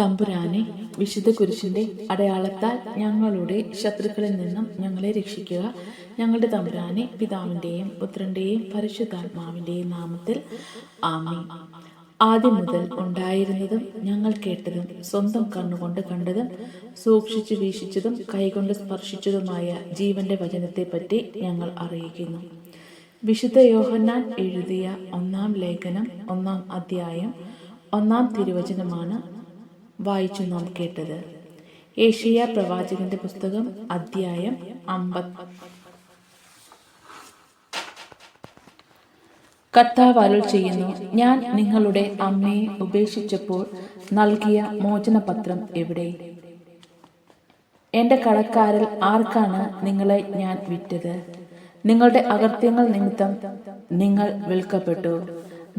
തമ്പുരാനെ, വിശുദ്ധ കുരിശിന്റെ അടയാളത്താൽ ഞങ്ങളുടെ ശത്രുക്കളിൽ നിന്നും ഞങ്ങളെ രക്ഷിക്കുക. ഞങ്ങളുടെ തമ്പുരാനെ, പിതാവിന്റെയും പുത്രന്റെയും പരിശുദ്ധാത്മാവിന്റെയും നാമത്തിൽ ആമേൻ. ആദ്യം മുതൽ ഉണ്ടായിരുന്നതും ഞങ്ങൾ കേട്ടതും സ്വന്തം കണ്ണുകൊണ്ട് കണ്ടതും സൂക്ഷിച്ചു വീക്ഷിച്ചതും കൈകൊണ്ട് സ്പർശിച്ചതുമായ ജീവന്റെ വചനത്തെപ്പറ്റി ഞങ്ങൾ അറിയിക്കുന്നു. വിശുദ്ധ യോഹന്നാൻ എഴുതിയ 1-ാം ലേഖനം 1-ാം അധ്യായം 1-ാം തിരുവചനമാണ് വായിച്ചു നാം കേട്ടത്. ഏശയ്യാ പ്രവാചകന്റെ പുസ്തകം അധ്യായം 50. കർത്താവ് അരുൾ ചെയ്യുന്നു, ഞാൻ നിങ്ങളുടെ അമ്മയെ ഉപേക്ഷിച്ചപ്പോൾ നൽകിയ മോചനപത്രം എവിടെ? എന്റെ കടക്കാരിൽ ആർക്കാണ് നിങ്ങളെ ഞാൻ വിറ്റത്? നിങ്ങളുടെ അകൃത്യങ്ങൾ നിമിത്തം നിങ്ങൾ വിൽക്കപ്പെട്ടു.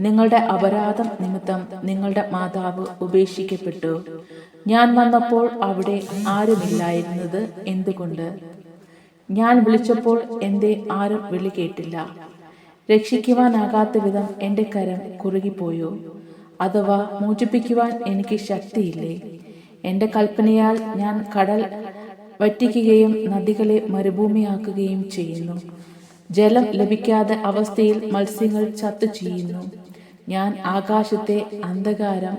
നിങ്ങളുടെ അപരാധം നിമിത്തം നിങ്ങളുടെ മാതാവ് ഉപേക്ഷിക്കപ്പെട്ടു. ഞാൻ വന്നപ്പോൾ അവിടെ ആരുമില്ലായിരുന്നത് എന്തുകൊണ്ട്? ഞാൻ വിളിച്ചപ്പോൾ എന്തേ ആരും വിളി കേട്ടില്ല? രക്ഷിക്കുവാനാകാത്ത വിധം എന്റെ കരം കുറുകിപ്പോയോ? അഥവാ മോചിപ്പിക്കുവാൻ എനിക്ക് ശക്തിയില്ലേ? എന്റെ കൽപ്പനയാൽ ഞാൻ കടൽ വറ്റിക്കുകയും നദികളെ മരുഭൂമിയാക്കുകയും ചെയ്യുന്നു. ജലം ലഭിക്കാത്ത അവസ്ഥയിൽ മത്സ്യങ്ങൾ ചത്തു ചെയ്യുന്നു. ഞാൻ ആകാശത്തെ അന്ധകാരം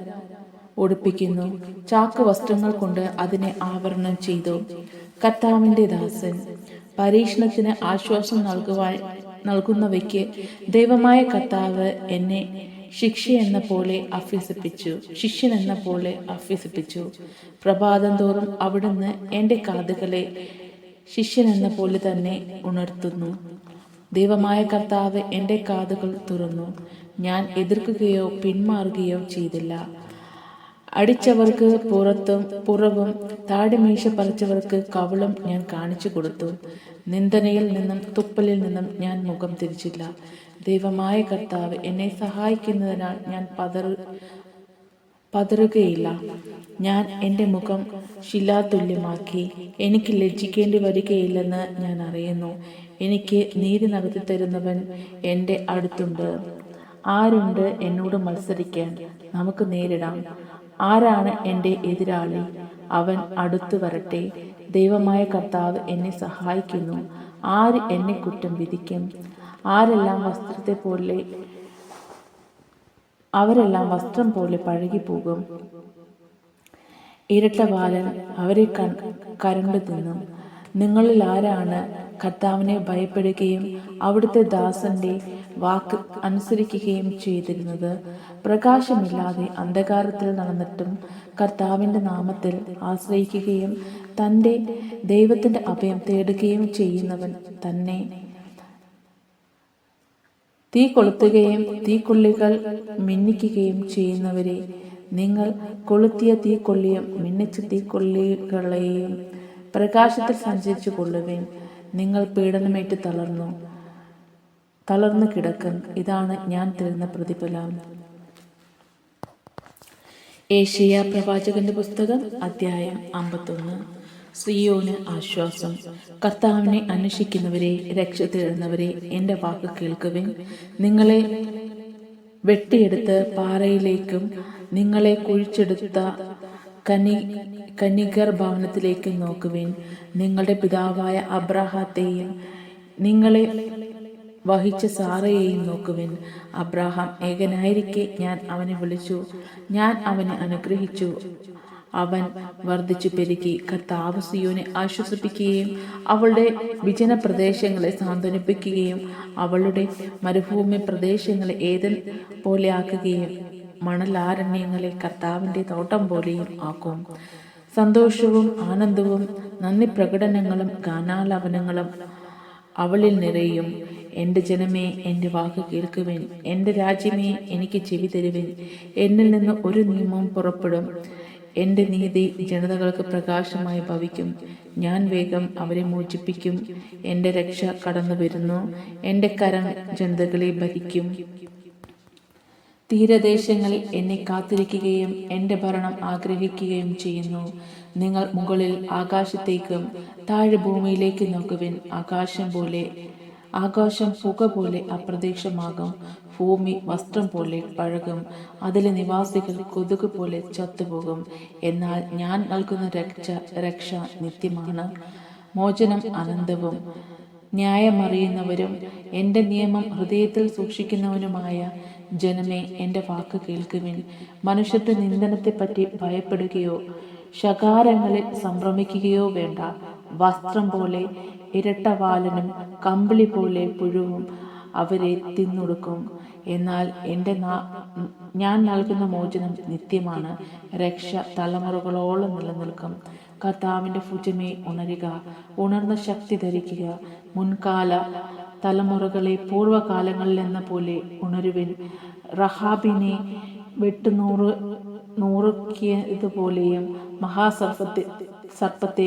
ഒടിപ്പിക്കുന്നു. ചാക്ക് വസ്ത്രങ്ങൾ കൊണ്ട് അതിനെ ആവരണം ചെയ്തു. കർത്താവിന്റെ ദാസൻ. പരീക്ഷണത്തിന് ആശ്വാസം നൽകുന്നവയ്ക്ക് ദൈവമായ കർത്താവ് എന്നെ ശിഷ്യനെന്ന പോലെ അഭ്യസിപ്പിച്ചു. പ്രഭാതം തോറും അവിടുന്ന് എന്റെ കാതുകളെ ശിഷ്യനെന്ന പോലെ തന്നെ ഉണർത്തുന്നു. ദൈവമായ കർത്താവ് എന്റെ കാതുകൾ തുറന്നു. ഞാൻ എതിർക്കുകയോ പിന്മാറുകയോ ചെയ്തില്ല. അടിച്ചവർക്ക് പുറവും താടിമീശ പറിച്ചവർക്ക് കവിളും ഞാൻ കാണിച്ചു കൊടുത്തു. നിന്ദനയിൽ നിന്നും തുപ്പലിൽ നിന്നും ഞാൻ മുഖം തിരിച്ചില്ല. ദൈവമായ കർത്താവ് എന്നെ സഹായിക്കുന്നതിനാൽ ഞാൻ പതറുകയില്ല. ഞാൻ എൻ്റെ മുഖം ശിലാതുല്യമാക്കി. എനിക്ക് ലജ്ജിക്കേണ്ടി വരികയില്ലെന്ന് ഞാൻ അറിയുന്നു. എനിക്ക് നീതി നടത്തി തരുന്നവൻ എൻ്റെ അടുത്തുണ്ട്. ആരുണ്ട് എന്നോട് മത്സരിക്കാൻ? നമുക്ക് നേരിടാം. ആരാണ് എൻ്റെ എതിരാളി? അവൻ അടുത്തു വരട്ടെ. ദൈവമായ കർത്താവ് എന്നെ സഹായിക്കുന്നു. ആര് എന്നെ കുറ്റം വിധിക്കും? അവരെല്ലാം വസ്ത്രം പോലെ പഴകിപ്പോകും. ഇരട്ടവാലൻ അവരെ കരണ്ടു തിന്നും. നിങ്ങളിൽ ആരാണ് കർത്താവിനെ ഭയപ്പെടുകയും അവിടുത്തെ ദാസന്റെ വാക്ക് അനുസരിക്കുകയും ചെയ്തിരുന്നത്? പ്രകാശമില്ലാതെ അന്ധകാരത്തിൽ നടന്നിട്ടും കർത്താവിന്റെ നാമത്തിൽ ആശ്രയിക്കുകയും തൻ്റെ ദൈവത്തിന്റെ അഭയം തേടുകയും ചെയ്യുന്നവൻ തന്നെ. തീ കൊളുത്തുകയും തീക്കൊള്ളികൾ മിന്നിക്കുകയും ചെയ്യുന്നവരെ, നിങ്ങൾ കൊളുത്തിയ തീക്കൊള്ളിയും മിന്നിച്ച തീക്കൊള്ളികളെയും പ്രകാശത്തിൽ സഞ്ചരിച്ചു കൊള്ളുവേൻ. നിങ്ങൾ പീഡനമേറ്റ് തളർന്നു കിടക്കും. ഇതാണ് ഞാൻ തരുന്ന പ്രതിഫലം. ഏശയ്യാ പ്രവാചകന്റെ പുസ്തകം അധ്യായം 51. സിയോന് ആശ്വാസം. കർത്താവിനെ അന്വേഷിക്കുന്നവരെ, രക്ഷ തേടുന്നവരെ, എന്റെ വാക്ക് കേൾക്കുവിൻ. നിങ്ങളെ വെട്ടിയെടുത്ത് പാറയിലേക്കും നിങ്ങളെ കുഴിച്ചെടുത്ത കനികർ ഭവനത്തിലേക്ക് നോക്കുവിൻ. നിങ്ങളുടെ പിതാവായ അബ്രാഹത്തെയും നിങ്ങളെ വഹിച്ച സാറയെയും നോക്കുവിൻ. അബ്രാഹാം ഏകനായിരിക്കെ ഞാൻ അവനെ വിളിച്ചു. ഞാൻ അവനെ അനുഗ്രഹിച്ചു. അവൻ വർദ്ധിച്ചു പെരുകി. കർത്താവ് സിയോനെ ആശ്വസിപ്പിക്കുകയും അവളുടെ വിജന പ്രദേശങ്ങളെ സാന്ത്വനിപ്പിക്കുകയും അവളുടെ മരുഭൂമി പ്രദേശങ്ങളെ ഏദൻ പോലെ ആക്കുകയും മണലാരണ്യങ്ങളെ കർത്താവിന്റെ തോട്ടം പോലെയും ആക്കും. സന്തോഷവും ആനന്ദവും നന്ദി പ്രകടനങ്ങളും ഗാനാലാപനങ്ങളും അവളിൽ നിറയും. എൻ്റെ ജനമേ, എൻ്റെ വാക്ക് കേൾക്കുവിൻ. എൻ്റെ രാജ്യമേ, എനിക്ക് ചെവി തരുവിൻ. എന്നിൽ നിന്ന് ഒരു നിയമവും പുറപ്പെടും. എൻ്റെ നീതി ജനതകൾക്ക് പ്രകാശമായി ഭവിക്കും. ഞാൻ വേഗം അവരെ മോചിപ്പിക്കും. എൻ്റെ രക്ഷ കടന്നു വരുന്നു. എൻ്റെ കരം ജനതകളെ ഭരിക്കും. തീരദേശങ്ങളിൽ എന്നെ കാത്തിരിക്കുകയും എൻ്റെ ഭരണം ആഗ്രഹിക്കുകയും ചെയ്യുന്നു. നിങ്ങൾ മുകളിൽ ആകാശത്തേക്കും താഴെ ഭൂമിയിലേക്ക് നോക്കുവിൻ. ആകാശം പുക പോലെ അപ്രത്യക്ഷമാകും. ഭൂമി വസ്ത്രം പോലെ പഴകും, അതിലെ നിവാസികൾ കൊതുക് പോലെ ചത്തുപോകും. എന്നാൽ ഞാൻ നൽകുന്ന രക്ഷ നിത്യമാണ്, മോചനം അനന്തവും. ന്യായമറിയുന്നവരും എൻ്റെ നിയമം ഹൃദയത്തിൽ സൂക്ഷിക്കുന്നവനുമായ ജനമേ, എൻ്റെ വാക്ക് കേൾക്കുവിൻ. മനുഷ്യരുടെ നിന്ദനത്തെപ്പറ്റി ഭയപ്പെടുകയോ ശകാരങ്ങളിൽ സംഭ്രമിക്കുകയോ വേണ്ട. വസ്ത്രം പോലെ ഇരട്ടവാലനും കമ്പിളി പോലെ പുഴുവും അവരെ തിന്നൊടുക്കും. എന്നാൽ ഞാൻ നൽകുന്ന മോചനം നിത്യമാണ്, രക്ഷ തലമുറകളോളം നിലനിൽക്കും. കർത്താവിൻ്റെ ഭുജമേ ഉണരുക, ഉണർന്ന ശക്തി ധരിക്കുക. മുൻകാല തലമുറകളെ പൂർവ്വകാലങ്ങളിലെന്ന പോലെ ഉണരുവിൻ. റഹാബിനെ നുറുക്കിയതുപോലെയും സർപ്പത്തെ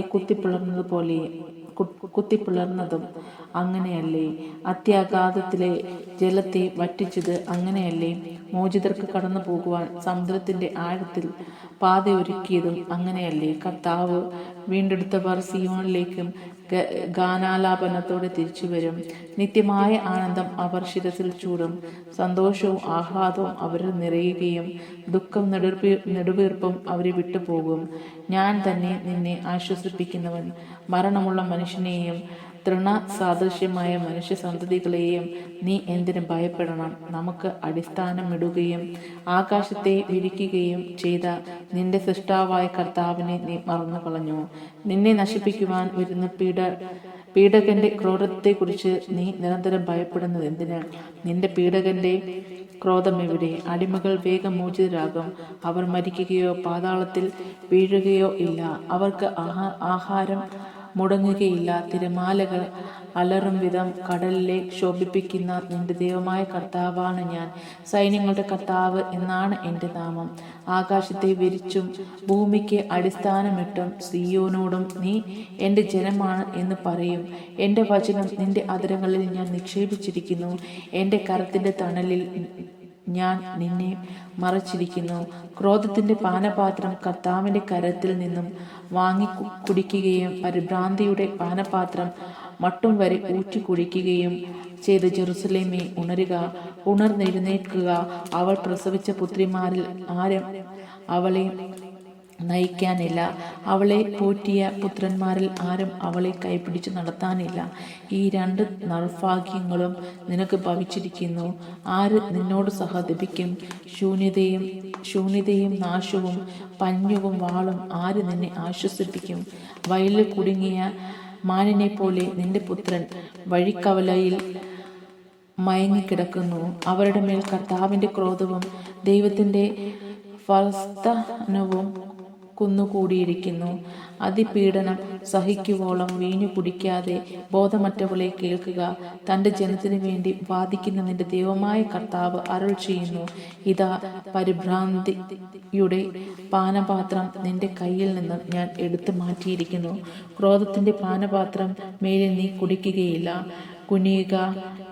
കുത്തിപ്പിളർന്നതും അങ്ങനെയല്ലേ? അത്യാഘാതത്തിലെ ജലത്തെ വറ്റിച്ചത് അങ്ങനെയല്ലേ? മോചിതർക്ക് കടന്നു പോകുവാൻ സമുദ്രത്തിന്റെ ആഴത്തിൽ പാതയൊരുക്കിയതും അങ്ങനെയല്ലേ? കർത്താവ് വീണ്ടെടുത്തവർ സിയോനിലേക്കും ഗാനാലാപനത്തോടെ തിരിച്ചു വരും. നിത്യമായ ആനന്ദം അവർ ശിരസിൽ ചൂടും. സന്തോഷവും ആഹ്ലാദവും അവരിൽ നിറയുകയും ദുഃഖം നെടുവീർപ്പും അവരെ വിട്ടുപോകും. ഞാൻ തന്നെ നിന്നെ ആശ്വസിപ്പിക്കുന്നവൻ. മരണമുള്ള മനുഷ്യനെയും തൃണ സാദൃശ്യമായ മനുഷ്യ സന്തതികളെയും നീ എന്തിനു ഭയപ്പെടണം? നമുക്ക് അടിസ്ഥാനമിടുകയും ആകാശത്തെ വിരിക്കുകയും ചെയ്ത നിന്റെ സൃഷ്ടാവായ കർത്താവിനെ നീ മറന്നു കളഞ്ഞു. നിന്നെ നശിപ്പിക്കുവാൻ വരുന്ന പീഡകന്റെ ക്രോധത്തെക്കുറിച്ച് നീ നിരന്തരം ഭയപ്പെടുന്നത് എന്തിന്? നിന്റെ പീഡകന്റെ ക്രോധം എവിടെ? അടിമകൾ വേഗം മോചിതരാകും. അവർ മരിക്കുകയോ പാതാളത്തിൽ വീഴുകയോ ഇല്ല. അവർക്ക് ആഹാരം മുടങ്ങുകയില്ല. തിരമാലകൾ അലറും വിധം കടലിലെ ശോഭിപ്പിക്കുന്ന നിന്റെ ദൈവമായ കർത്താവാണ് ഞാൻ. സൈന്യങ്ങളുടെ കർത്താവ് എന്നാണ് എൻ്റെ നാമം. ആകാശത്തെ വിരിച്ചും ഭൂമിക്ക് അടിസ്ഥാനമിട്ടും സിയോനോടും നീ എൻ്റെ ജനമാണ് എന്ന് പറയും. എൻ്റെ വചനം നിന്റെ അധരങ്ങളിൽ ഞാൻ നിക്ഷേപിച്ചിരിക്കുന്നു. എൻ്റെ കരത്തിൻ്റെ തണലിൽ ഞാൻ നിന്നെ മറച്ചിരിക്കുന്നു. ക്രോധത്തിന്റെ പാനപാത്രം കർത്താവിന്റെ കരത്തിൽ നിന്നും വാങ്ങി കുടിക്കുകയും പരിഭ്രാന്തിയുടെ പാനപാത്രം മട്ടും വരെ ഊറ്റി കുടിക്കുകയും ചെയ്ത് ജെറുസലേമേ ഉണരുക, ഉണർന്നെഴുന്നേൽക്കുക. അവൾ പ്രസവിച്ച പുത്രിമാരിൽ ആരും അവളെ നയിക്കാനില്ല. അവളെ പോറ്റിയ പുത്രന്മാരിൽ ആരും അവളെ കൈപിടിച്ചു നടത്താനില്ല. ഈ രണ്ട് നിർഭാഗ്യങ്ങളും നിനക്ക് ഭവിച്ചിരിക്കുന്നു. ആര് നിന്നോട് സഹതപിക്കും? ശൂന്യതയും നാശവും പഞ്ഞവും വാളും ആര് നിന്നെ ആശ്വസിപ്പിക്കും? വയലിൽ കുടുങ്ങിയ മാനിനെ പോലെ നിന്റെ പുത്രൻ വഴിക്കവലയിൽ മയങ്ങിക്കിടക്കുന്നു. അവരുടെ മേൽ കർത്താവിൻ്റെ ക്രോധവും ദൈവത്തിൻ്റെ ഫലസ്തനവും കുന്നുകൂടിയിരിക്കുന്നു. അതിപീഡനം സഹിക്കുവോളം വീഞ്ഞു കുടിക്കാതെ ബോധമറ്റവളെ കേൾക്കുക. തൻ്റെ ജനത്തിനു വേണ്ടി വാദിക്കുന്ന നിന്റെ ദൈവമായ കർത്താവ് അരുൾ ചെയ്യുന്നു, ഇതാ പരിഭ്രാന്തിയുടെ പാനപാത്രം നിന്റെ കയ്യിൽ നിന്നും ഞാൻ എടുത്തു മാറ്റിയിരിക്കുന്നു. ക്രോധത്തിൻ്റെ പാനപാത്രം മേലിൽ നീ കുടിക്കുകയില്ല. കുനിയുക,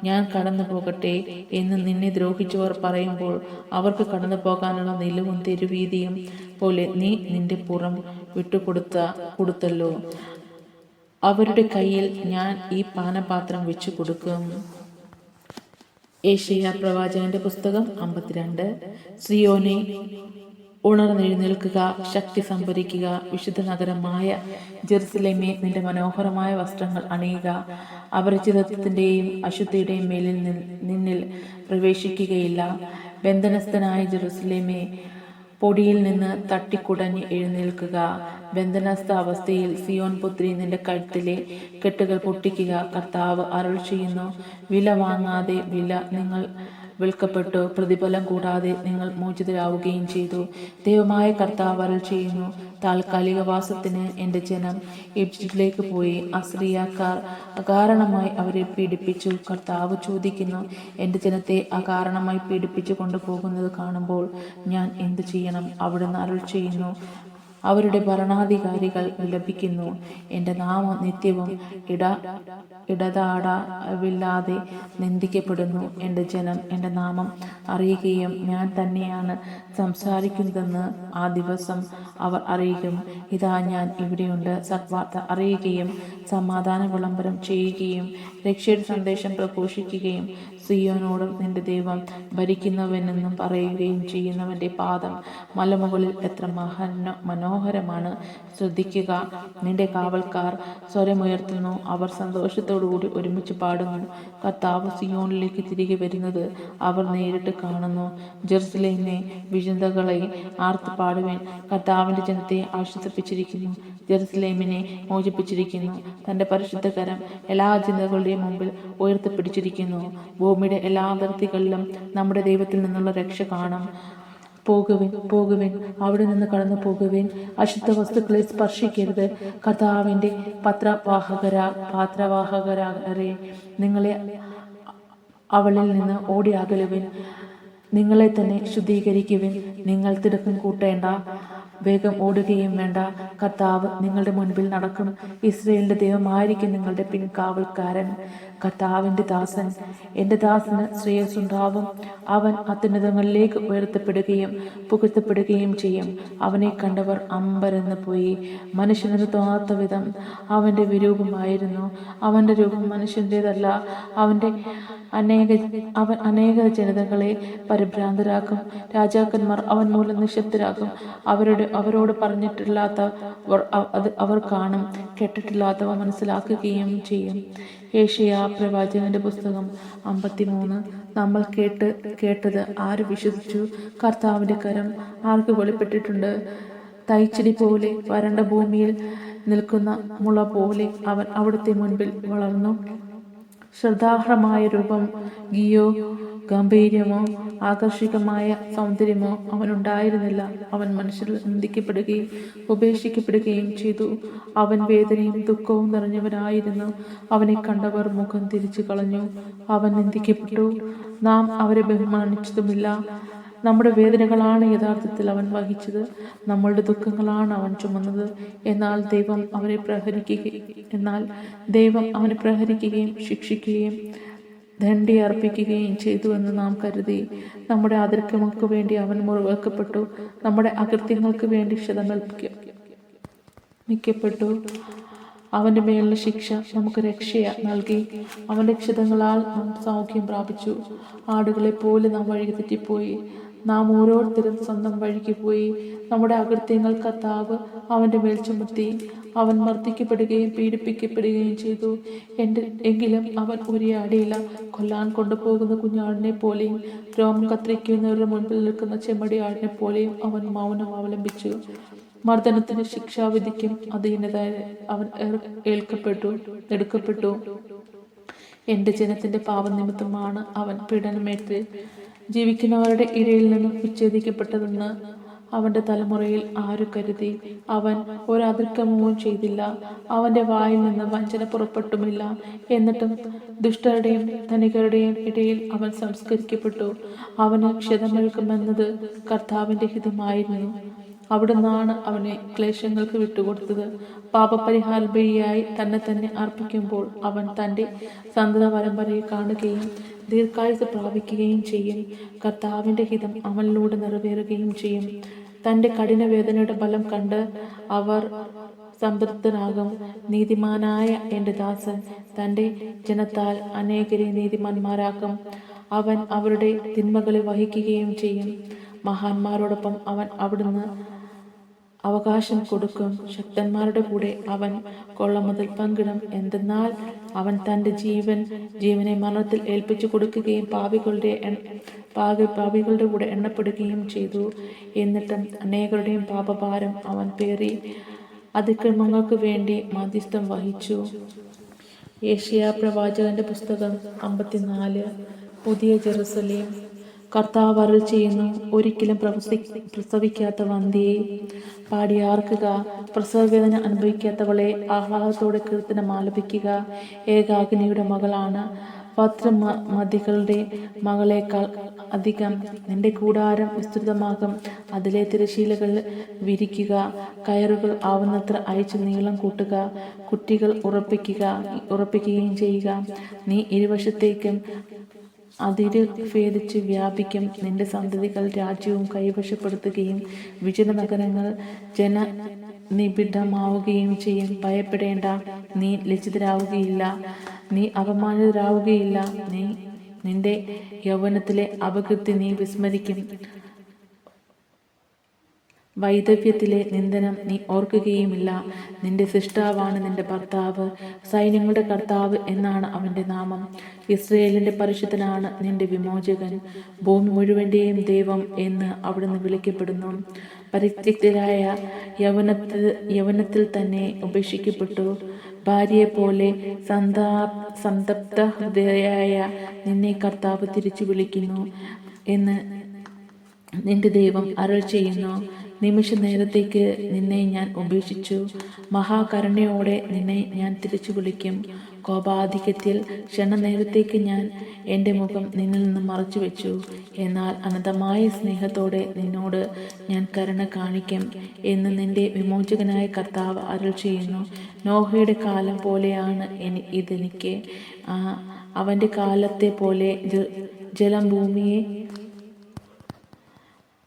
ഞാൻ കടന്നു പോകട്ടെ എന്ന് നിന്നെ ദ്രോഹിച്ചവർ പറയുമ്പോൾ അവർക്ക് പോകാനുള്ള നിലവും തെരുവീതിയും പോലെ നീ നിന്റെ പുറം കൊടുത്തല്ലോ. അവരുടെ കയ്യിൽ ഞാൻ ഈ പാനപാത്രം വെച്ചു കൊടുക്കും. യെശയ്യാ പ്രവാചകന്റെ പുസ്തകം 52. സിയോനെ ഉണർന്നെഴുന്നേൽക്കുക, ശക്തി സംഭരിക്കുക. വിശുദ്ധ നഗരമായ ജെറുസലേമേ, നിന്റെ മനോഹരമായ വസ്ത്രങ്ങൾ അണിയുക. അപരിചിതത്വത്തിൻ്റെയും അശുദ്ധിയുടെയും മേലിൽ നിന്നിൽ പ്രവേശിക്കുകയില്ല. ബന്ധനസ്ഥനായ ജെറുസലേമേ, പൊടിയിൽ നിന്ന് തട്ടിക്കുടഞ്ഞ് എഴുന്നേൽക്കുക. ബന്ധനസ്ഥ അവസ്ഥയിൽ സിയോൻ പുത്രി, നിന്റെ കഴുത്തിലെ കെട്ടുകൾ പൊട്ടിക്കുക. കർത്താവ് അരുൾ ചെയ്യുന്നു, വില വാങ്ങാതെ നിങ്ങൾ വിൽക്കപ്പെട്ടു, പ്രതിഫലം കൂടാതെ നിങ്ങൾ മോചിതരാവുകയും ചെയ്തു. ദൈവമായ കർത്താവ് അരുൾ ചെയ്യുന്നു, താൽക്കാലിക വാസത്തിന് എൻ്റെ ജനം ഈജിപ്തിലേക്ക് പോയി. അസിറിയക്കാർ അകാരണമായി അവരെ പീഡിപ്പിച്ചു. കർത്താവ് ചോദിക്കുന്നു, എൻ്റെ ജനത്തെ അകാരണമായി പീഡിപ്പിച്ചു കൊണ്ടുപോകുന്നത് കാണുമ്പോൾ ഞാൻ എന്തു ചെയ്യണം? അവിടുന്ന് അരുൾ ചെയ്യുന്നു, അവരുടെ ഭരണാധികാരികൾ വിലപിക്കുന്നു. എൻ്റെ നാമം നിത്യവും ഇടതാടവില്ലാതെ നിന്ദിക്കപ്പെടുന്നു. എൻ്റെ ജനം എൻ്റെ നാമം അറിയുകയും ഞാൻ തന്നെയാണ് സംസാരിക്കുന്നതെന്ന് ആ ദിവസം അവർ അറിയുകയും, ഇതാ ഞാൻ ഇവിടെയുണ്ട്. സദ്വാർത്ത അറിയുകയും സമാധാന വിളംബരം ചെയ്യുകയും രക്ഷയുടെ സന്ദേശം പ്രഘോഷിക്കുകയും സിയോനോടും നിന്റെ ദൈവം ഭരിക്കുന്നവനെന്നും പറയുകയും ചെയ്യുന്നവൻ്റെ പാദം മലമുകളിൽ എത്ര മനോഹരമാണ്. ശ്രദ്ധിക്കുക, നിന്റെ കാവൽക്കാർ സ്വരമുയർത്തുന്നു, അവർ സന്തോഷത്തോടുകൂടി ഒരുമിച്ച് പാടുന്നു. കർത്താവ് സിയോനിലേക്ക് തിരികെ വരുന്നത് അവർ നേരിട്ട് കാണുന്നു. ജെറുസലേമിനെ വിചിന്തകളെ ആർത്ത് പാടുവേൻ. കർത്താവിന്റെ ജനത്തെ ആശ്വസിപ്പിച്ചിരിക്കുന്നു, ജെറുസലേമിനെ മോചിപ്പിച്ചിരിക്കുന്നു. തന്റെ പരിശുദ്ധ കരം എല്ലാ ജനതകളുടെയും മുമ്പിൽ ഉയർത്തിപ്പിടിച്ചിരിക്കുന്നു. ഭൂമിയുടെ എല്ലാ അതിർത്തികളിലും നമ്മുടെ ദൈവത്തിൽ നിന്നുള്ള രക്ഷ കാണും. പോകുവിൻ, പോകുവിൻ, അവിടെ നിന്ന് കടന്നു പോകുവിൻ. അശുദ്ധ വസ്തുക്കളെ സ്പർശിക്കരുത്. കർത്താവിന്റെ പാത്രവാഹകരെ, നിങ്ങളെ അവളിൽ നിന്ന് ഓടി അകലുവിൻ. നിങ്ങളെ തന്നെ ശുദ്ധീകരിക്കുവിൻ. നിങ്ങൾ തിടുക്കം കൂട്ടേണ്ട, വേഗം ഓടുകയും വേണ്ട. കർത്താവ് നിങ്ങളുടെ മുൻപിൽ നടക്കും. ഇസ്രയേലിന്റെ ദൈവമായിരിക്കും നിങ്ങളുടെ പിൻകാവൽക്കാരൻ. കർത്താവിന്റെ ദാസൻ, എൻ്റെ ദാസന് ശ്രേയസ്സുണ്ടാവും. അവൻ അത്യുന്നതങ്ങളിലേക്ക് ഉയർത്തപ്പെടുകയും പുകഴ്ത്തപ്പെടുകയും ചെയ്യും. അവനെ കണ്ടവർ അമ്പരന്ന് പോയി. മനുഷ്യനെന്ന് തോന്നാത്ത വിധം അവൻ്റെ വിരൂപമായിരുന്നു. അവൻ്റെ രൂപം മനുഷ്യൻ്റേതല്ല. അവൻ അനേക ജനതകളെ പരിഭ്രാന്തരാക്കും. രാജാക്കന്മാർ അവൻ മൂലം നിശബ്ദരാകും. അവരോട് പറഞ്ഞിട്ടില്ലാത്ത അവർ കാണും, കേട്ടിട്ടില്ലാത്തവ മനസ്സിലാക്കുകയും ചെയ്യും. യേശയ്യാ പ്രവാചകന്റെ പുസ്തകം 53. നമ്മൾ കേട്ടത് ആര് വിശ്വസിച്ചു? കർത്താവിന്റെ കരം ആർക്ക് വെളിപ്പെട്ടിട്ടുണ്ട്? തൈച്ചെടി പോലെ വരണ്ട ഭൂമിയിൽ നിൽക്കുന്ന മുള പോലെ അവൻ അവിടുത്തെ മുൻപിൽ വളർന്നു. ശ്രദ്ധാർഹമായ രൂപം, ഗാംഭീര്യമോ ആകർഷകമായ സൗന്ദര്യമോ അവനുണ്ടായിരുന്നില്ല. അവൻ മനുഷ്യരിൽ നിന്ദിക്കപ്പെടുകയും ഉപേക്ഷിക്കപ്പെടുകയും ചെയ്തു. അവൻ വേദനയും ദുഃഖവും നിറഞ്ഞവനായിരുന്നു. അവനെ കണ്ടവർ മുഖം തിരിച്ചു കളഞ്ഞു. അവൻ നിന്ദിക്കപ്പെട്ടു, നാം അവരെ ബഹുമാനിച്ചതുമില്ല. നമ്മുടെ വേദനകളാണ് യഥാർത്ഥത്തിൽ അവൻ വഹിച്ചത്, നമ്മളുടെ ദുഃഖങ്ങളാണ് അവൻ ചുമന്നത്. എന്നാൽ ദൈവം അവനെ പ്രഹരിക്കുകയും ശിക്ഷിക്കുകയും ദണ്ഡി അർപ്പിക്കുകയും ചെയ്തുവെന്ന് നാം കരുതി. നമ്മുടെ അതിക്രമങ്ങൾക്ക് വേണ്ടി അവൻ മുറിവേൽക്കപ്പെട്ടു, നമ്മുടെ അകൃത്യങ്ങൾക്ക് വേണ്ടി ക്ഷതമേൽപ്പിക്കപ്പെട്ടു. അവന്റെ മേലുള്ള ശിക്ഷ നമുക്ക് രക്ഷ നൽകി. അവന്റെ ക്ഷതങ്ങളാൽ നാം സൗഖ്യം പ്രാപിച്ചു. ആടുകളെ പോലെ നാം വഴി തെറ്റിപ്പോയി. നാം ഓരോരുത്തരും സ്വന്തം വഴിക്ക് പോയി. നമ്മുടെ അകൃത്യങ്ങൾ കർത്താവ് അവന്റെ മേൽ ചുമത്തി. അവൻ മർദ്ദിക്കപ്പെടുകയും പീഡിപ്പിക്കപ്പെടുകയും ചെയ്തു. എങ്കിലും അവൻ ഉരിയാടിയില്ല. കൊല്ലാൻ കൊണ്ടുപോകുന്ന കുഞ്ഞാടിനെ പോലെയും രോമം കത്തിരിക്കുന്നവരുടെ മുൻപിൽ നിൽക്കുന്ന ചെമ്മടിയാടിനെ പോലെയും അവൻ മൗനം അവലംബിച്ചു. മർദ്ദനത്തിന് ശിക്ഷാവിധിക്കും അധീനത അവൻ എടുക്കപ്പെട്ടു. എന്റെ ജനത്തിന്റെ പാപനിമിത്തമാണ് അവൻ പീഡനമേറ്റ് ജീവിക്കുന്നവരുടെ ഇടയിൽ നിന്നും വിച്ഛേദിക്കപ്പെട്ടതെന്ന് അവന്റെ തലമുറയിൽ ആരു കരുതി? അവൻ ഒരതിക്രമവും ചെയ്തില്ല, അവന്റെ വായിൽ നിന്ന് വഞ്ചന പുറപ്പെട്ടുമില്ല. എന്നിട്ടും ദുഷ്ടരുടെയും ധനികരുടെയും ഇടയിൽ അവൻ സംസ്കരിക്കപ്പെട്ടു. അവന് ക്ഷതമേൽക്കുമെന്നത് കർത്താവിന്റെ ഹിതമായിരുന്നു. അവിടുന്നാണ് അവനെ ക്ലേശങ്ങൾക്ക് വിട്ടുകൊടുത്തത്. പാപപരിഹാര ബലിയായി തന്നെ അർപ്പിക്കുമ്പോൾ അവൻ തൻ്റെ സന്തത പരമ്പരയെ കാണുകയും ദീർഘായുസ് പ്രാപിക്കുകയും ചെയ്യും. കർത്താവിന്റെ ഹിതം അവനിലൂടെ നിറവേറുകയും ചെയ്യും. തൻ്റെ കഠിനവേദനയുടെ ബലം കണ്ട് അവർ സംതൃപ്തനാകും. നീതിമാനായ എൻ്റെ ദാസൻ തൻ്റെ ജനത്താൽ അനേകരെ നീതിമാന്മാരാക്കും. അവൻ അവരുടെ തിന്മകളെ വഹിക്കുകയും ചെയ്യും. മഹാന്മാരോടൊപ്പം അവൻ അവിടുന്ന് അവകാശം കൊടുക്കും. ശക്തന്മാരുടെ കൂടെ അവൻ കൊള്ളമുതൽ പങ്കിടും. എന്തെന്നാൽ അവൻ തൻ്റെ ജീവനെ മരണത്തിൽ ഏൽപ്പിച്ചു കൊടുക്കുകയും പാപികളുടെ കൂടെ എണ്ണപ്പെടുകയും ചെയ്തു. എന്നിട്ടും അനേകരുടെയും പാപഭാരം അവൻ പേറി അതിക്രമങ്ങൾക്ക് വേണ്ടി മധ്യസ്ഥം വഹിച്ചു. യേശയ്യാ പ്രവാചകന്റെ പുസ്തകം 54. പുതിയ ജെറുസലേം. കർത്താവ് അരുൾ ചെയ്യുന്നു, ഒരിക്കലും പ്രസവിക്കാത്ത വന്ധ്യയെ പാടിയാർക്കുക, പ്രസവവേദന അനുഭവിക്കാത്തവളെ ആഹ്ലാദത്തോടെ കീർത്തനം ആലപിക്കുക. ഏകാഗ്നിയുടെ മകളാണ്, പത്രമതികളുടെ മകളേക്കാൾ അധികം. നിന്റെ കൂടാരം വിസ്തൃതമാകും, അതിലെ തിരശീലകൾ വിരിക്കുക, കയറുകൾ ആവുന്നത്ര അയച്ചു നീളം കൂട്ടുക, കുറ്റികൾ ഉറപ്പിക്കുകയും ചെയ്യുക. നീ ഇരുവശത്തേക്കും അതിര് ഭേദിച്ച് വ്യാപിക്കും. നിന്റെ സന്തതികൾ രാജ്യവും കൈവശപ്പെടുത്തുകയും വിജന നഗരങ്ങൾ ജനനിബിഡമാവുകയും ചെയ്യും. ഭയപ്പെടേണ്ട, നീ ലജ്ജിതരാവുകയില്ല, നീ അപമാനിതരാവുകയില്ല. നീ നിന്റെ യൗവനത്തിലെ അപകീർത്തി നീ വിസ്മരിക്കും. വൈദവ്യത്തിലെ നിന്ദനം നീ ഓർക്കുകയുമില്ല. നിന്റെ സൃഷ്ടാവാണ് നിന്റെ ഭർത്താവ്, സൈന്യങ്ങളുടെ കർത്താവ് എന്നാണ് അവന്റെ നാമം. ഇസ്രയേലിന്റെ പരിശുദ്ധനാണ് നിന്റെ വിമോചകൻ. ഭൂമി മുഴുവന്റെയും ദൈവം എന്ന് അവിടുന്ന് വിളിക്കപ്പെടുന്നു. പരിത്യക്തരായ യൗവനത്തിൽ തന്നെ ഉപേക്ഷിക്കപ്പെട്ടു. ഭാര്യയെപ്പോലെ സന്തപ്ത ഹൃദയായ നിന്നെ കർത്താവ് തിരിച്ചു വിളിക്കുന്നു എന്ന് നിന്റെ ദൈവം അരുൾ ചെയ്യുന്നു. നിമിഷ നേരത്തേക്ക് നിന്നെ ഞാൻ ഉപേക്ഷിച്ചു, മഹാകരുണയോടെ നിന്നെ ഞാൻ തിരിച്ചു വിളിക്കും. കോപാധിക്യത്തിൽ ക്ഷണനേരത്തേക്ക് ഞാൻ എൻ്റെ മുഖം നിന്നിൽ നിന്ന് മറച്ചു വെച്ചു. എന്നാൽ അനന്തമായ സ്നേഹത്തോടെ നിന്നോട് ഞാൻ കരുണ കാണിക്കും എന്ന് നിന്റെ വിമോചകനായ കർത്താവ് അരുൾ ചെയ്യുന്നു. നോഹയുടെ കാലം പോലെയാണ് ഇതെനിക്ക്. അവൻ്റെ കാലത്തെ പോലെ ജലം ഭൂമിയെ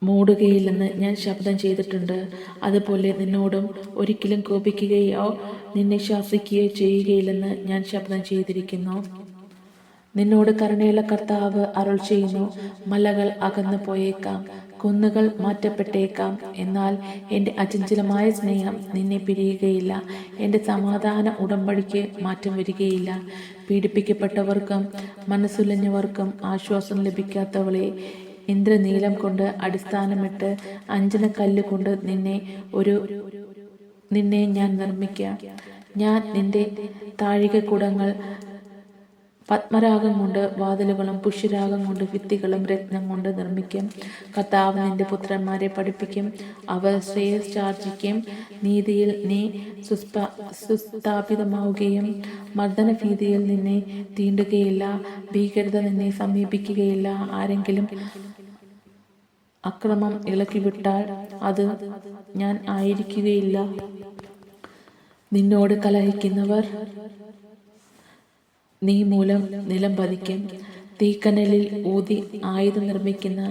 മൂടുകയില്ലെന്ന് ഞാൻ ശപഥം ചെയ്തിട്ടുണ്ട്. അതുപോലെ നിന്നോടും ഒരിക്കലും കോപിക്കുകയോ നിന്നെ ശാസിക്കുകയോ ചെയ്യുകയില്ലെന്ന് ഞാൻ ശപഥം ചെയ്തിരിക്കുന്നു. നിന്നോട് കരുണയുള്ള കർത്താവ് അരുൾ ചെയ്യുന്നു. മലകൾ അകന്നു പോയേക്കാം, കുന്നുകൾ മാറ്റപ്പെട്ടേക്കാം, എന്നാൽ എൻ്റെ അചഞ്ചലമായ സ്നേഹം നിന്നെ പിരിയുകയില്ല. എൻ്റെ സമാധാന ഉടമ്പടിക്ക് മാറ്റം വരികയില്ല. പീഡിപ്പിക്കപ്പെട്ടവർക്കും മനസ്സുലഞ്ഞവർക്കും ആശ്വാസം ലഭിക്കാത്തവളെ, ഇന്ദ്രനീലം കൊണ്ട് അടിസ്ഥാനമിട്ട് അഞ്ജനക്കല്ല് കൊണ്ട് നിന്നെ ഞാൻ നിർമ്മിക്കാം. ഞാൻ നിന്റെ താഴികക്കുടങ്ങൾ പത്മരാഗം കൊണ്ട് വാതിലുകളും പുഷ്യരാഗം കൊണ്ട് ഭിത്തികളും രത്നം കൊണ്ട് നിർമ്മിക്കും. കർത്താവ് നിന്റെ പുത്രന്മാരെ പഠിപ്പിക്കും, അവർ ശ്രേയസ്സാർജിക്കും. നീതിയിൽ നീ സുസ്ഥാപിതമാവുകയും മർദ്ദനഭീതിയിൽ നിന്നെ തീണ്ടുകയില്ല. ഭീകരത നിന്നെ സമീപിക്കുകയില്ല. ആരെങ്കിലും അക്രമം ഇളക്കിവിട്ടാൽ അത് ഞാൻ ആയിരിക്കുകയില്ല. നിന്നോട് കലഹിക്കുന്നവർ നീ മൂലം നിലം പതിക്കും. തീക്കനലിൽ ഊതി ആയുധം നിർമ്മിക്കുന്ന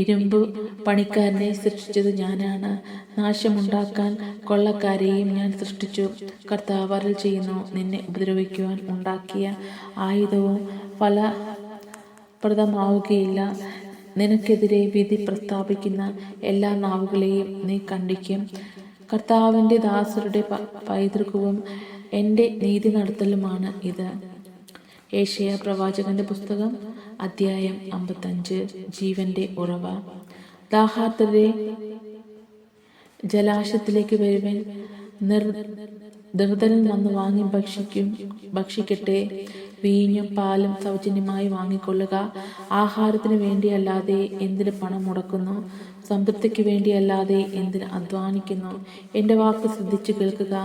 ഇരുമ്പു പണിക്കാരനെ സൃഷ്ടിച്ചത് ഞാനാണ്. നാശമുണ്ടാക്കാൻ കൊള്ളക്കാരെയും ഞാൻ സൃഷ്ടിച്ചു. കർത്താവ് അരുൾ ചെയ്യുന്നു. നിന്നെ ഉപദ്രവിക്കുവാൻ ഉണ്ടാക്കിയ ആയുധവും ഫലപ്രദമാവുകയില്ല. നിനക്കെതിരെ വിധി പ്രസ്താവിക്കുന്ന എല്ലാ നാവുകളെയും നീ ഖണ്ഡിക്കും. കർത്താവിൻ്റെ ദാസരുടെ പൈതൃകവും എൻ്റെ നീതി നടത്തലുമാണ് ഇത്. ഏശയ്യാ പ്രവാചകന്റെ പുസ്തകം അധ്യായം 55. ജീവന്റെ ഉറവ. ദാഹാർത്തരെ ജലാശയത്തിലേക്ക് വരുവൻ, ദുർബലൻ വന്ന് വാങ്ങി ഭക്ഷിക്കട്ടെ. വീഞ്ഞും പാലും സൗജന്യമായി വാങ്ങിക്കൊള്ളുക. ആഹാരത്തിന് വേണ്ടിയല്ലാതെ എന്തിന് പണം മുടക്കുന്നു? സംതൃപ്തിക്ക് വേണ്ടിയല്ലാതെ എന്തിന് അധ്വാനിക്കുന്നു? എൻ്റെ വാക്ക് ശ്രദ്ധിച്ചു കേൾക്കുക.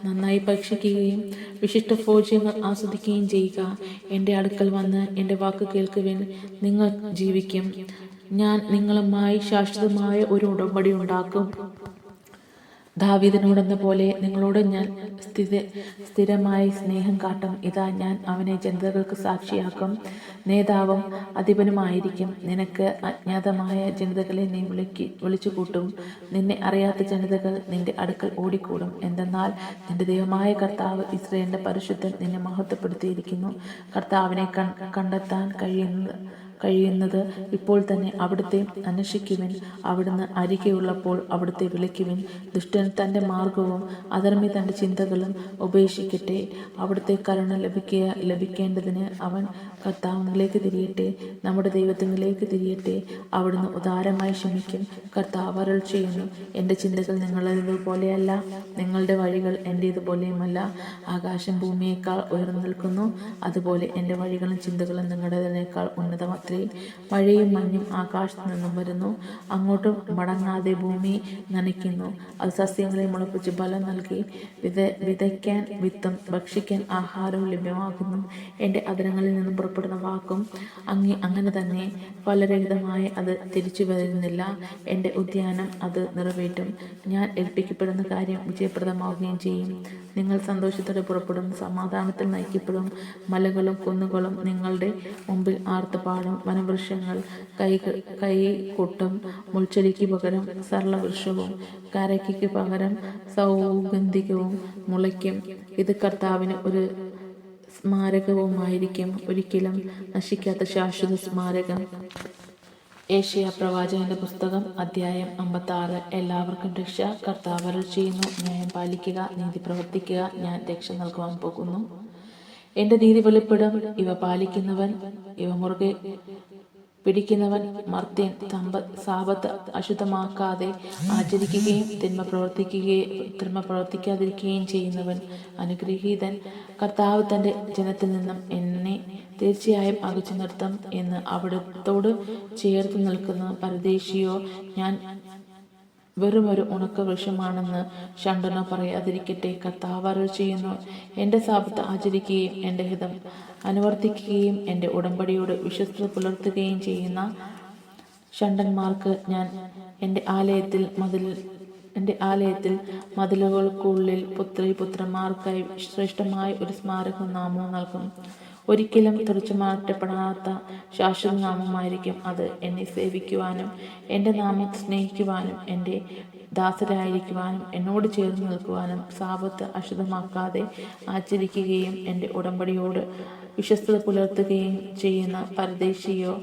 നന്നായി ഭക്ഷിക്കുകയും വിശിഷ്ട ഭോജ്യങ്ങൾ ആസ്വദിക്കുകയും ചെയ്യുക. എൻ്റെ അടുക്കൽ വന്ന് എൻ്റെ വാക്ക് കേൾക്കുവിൻ, നിങ്ങൾ ജീവിക്കും. ഞാൻ നിങ്ങളുമായി ശാശ്വതമായ ഒരു ഉടമ്പടി ഉണ്ടാക്കും. ദാവീദിനോടെന്ന പോലെ നിങ്ങളോട് ഞാൻ സ്ഥിരമായി സ്നേഹം കാട്ടും. ഇതാ, ഞാൻ അവനെ ജനതകൾക്ക് സാക്ഷിയാക്കും, നേതാവും അധിപനുമായിരിക്കും. നിനക്ക് അജ്ഞാതമായ ജനതകളെ നീ വിളിച്ചുകൂട്ടും. നിന്നെ അറിയാത്ത ജനതകൾ നിന്റെ അടുക്കൽ ഓടിക്കൂടും. എന്തെന്നാൽ നിന്റെ ദൈവമായ കർത്താവ്, ഇസ്രായേലിന്റെ പരിശുദ്ധൻ, നിന്നെ മഹത്വപ്പെടുത്തിയിരിക്കുന്നു. കർത്താവിനെ കണ്ടെത്താൻ കഴിയുന്നത് ഇപ്പോൾ തന്നെ അവിടുത്തെ അന്വേഷിക്കുവിൻ. അവിടുന്ന് അരികെയുള്ളപ്പോൾ അവിടുത്തെ വിളിക്കുവിൻ. ദുഷ്ടൻ തൻ്റെ മാർഗവും അധർമ്മി തൻ്റെ ചിന്തകളും ഉപേക്ഷിക്കട്ടെ. അവിടുത്തെ കരുണ ലഭിക്കേണ്ടതിന് അവൻ കർത്താവിലേക്ക് തിരിയട്ടെ, നമ്മുടെ ദൈവത്തിലേക്ക് തിരിയട്ടെ. അവിടുന്ന് ഉദാരമായി ക്ഷമിക്കും. കർത്താവ് അരുൾ ചെയ്യുന്നു. എൻ്റെ ചിന്തകൾ നിങ്ങളുടേതുപോലെയല്ല, നിങ്ങളുടെ വഴികൾ എൻ്റേതുപോലെയുമല്ല. ആകാശം ഭൂമിയേക്കാൾ ഉയർന്നു നിൽക്കുന്നു, അതുപോലെ എൻ്റെ വഴികളും ചിന്തകളും നിങ്ങളുടേതിനേക്കാൾ ഉന്നതമത്രേ. മഴയും മഞ്ഞും ആകാശത്തു നിന്നും വരുന്നു, അങ്ങോട്ടും മടങ്ങാതെ ഭൂമി നനയ്ക്കുന്നു. അത് സസ്യങ്ങളെ മുളപ്പിച്ച് ഫലം നൽകി വിതയ്ക്കാൻ വിത്തും ഭക്ഷിക്കാൻ ആഹാരവും ലഭ്യമാകുന്നു. എൻ്റെ അധരങ്ങളിൽ നിന്നും പുറപ്പെടുന്ന വാക്കും അങ്ങനെ തന്നെ ഫലരഹിതമായി അത് തിരിച്ചു വരുന്നില്ല. എൻ്റെ ഉദ്യാനം അത് നിറവേറ്റും. ഞാൻ ഏൽപ്പിക്കപ്പെടുന്ന കാര്യം വിജയപ്രദമാവുകയും ചെയ്യും. നിങ്ങൾ സന്തോഷത്തോടെ പുറപ്പെടും, സമാധാനത്തിൽ നയിക്കപ്പെടും. മലകളും കുന്നുകളും നിങ്ങളുടെ മുമ്പിൽ ആർത്തുപാടും. വനവൃക്ഷങ്ങൾ കൈകൊട്ടും. മുൾച്ചെടിക്ക് പകരം സരളവൃക്ഷവും കരയ്ക്ക് പകരം സൗഗന്ധികവും മുളയ്ക്കും. ഇത് കർത്താവിന് ഒരു സ്മാരകവുമായിരിക്കും, ഒരിക്കലും നശിക്കാത്ത ശാശ്വത സ്മാരകം. ഏശയ്യാ പ്രവാചകന്റെ പുസ്തകം അധ്യായം 56. എല്ലാവർക്കും രക്ഷ. കർത്താവ് അരുളിച്ചെയ്യുന്നു, ന്യായം പാലിക്കുക, നീതി പ്രവർത്തിക്കുക, ഞാൻ രക്ഷ നൽകുവാൻ പോകുന്നു. എന്റെ നീതി വെളിപ്പെടും. ഇവ പാലിക്കുന്നവൻ, ഇവ മുറുകെ പിടിക്കുന്നവൻ മർത്യൻ. സാബത്ത് അശുദ്ധമാക്കാതെ ആചരിക്കുകയും തിന്മ പ്രവർത്തിക്കാതിരിക്കുകയും ചെയ്യുന്നവൻ അനുഗ്രഹീതൻ. കർത്താവ് തന്റെ ജനത്തിൽ നിന്നും എന്നെ തീർച്ചയായും അകച്ചു നിർത്തും എന്ന് അവിടത്തോട് ചേർത്ത് നിൽക്കുന്ന പരദേശിയോ ഞാൻ വെറുമൊരു ഉണക്കവൃക്ഷമാണെന്ന് ഷണ്ടനോ പറയാതിരിക്കട്ടെ. കർത്താവ് അരുളിച്ചെയ്യുന്നു, എന്റെ സാബത്ത് ആചരിക്കുകയും എന്റെ ഹിതം അനുവർത്തിക്കുകയും എന്റെ ഉടമ്പടിയോട് വിശ്വസ്തത പുലർത്തുകയും ചെയ്യുന്ന ഷണ്ടന്മാർക്ക് ഞാൻ എന്റെ ആലയത്തിൽ മതിലുകൾക്കുള്ളിൽ പുത്രന്മാർക്കായി ശ്രേഷ്ഠമായ ഒരു സ്മാരക നാമവും നൽകും. ഒരിക്കലും തുറച്ചു മാറ്റപ്പെടാത്ത ശാശ്വത നാമമായിരിക്കും അത്. എന്നെ സേവിക്കുവാനും എൻ്റെ നാമം സ്നേഹിക്കുവാനും എൻ്റെ ദാസരായിരിക്കുവാനും എന്നോട് ചേർന്ന് നിൽക്കുവാനും സാബത്ത് അശുദ്ധമാക്കാതെ ആചരിക്കുകയും എൻ്റെ ഉടമ്പടിയോട് വിശ്വസ്തത പുലർത്തുകയും ചെയ്യുന്ന പരദേശിയോ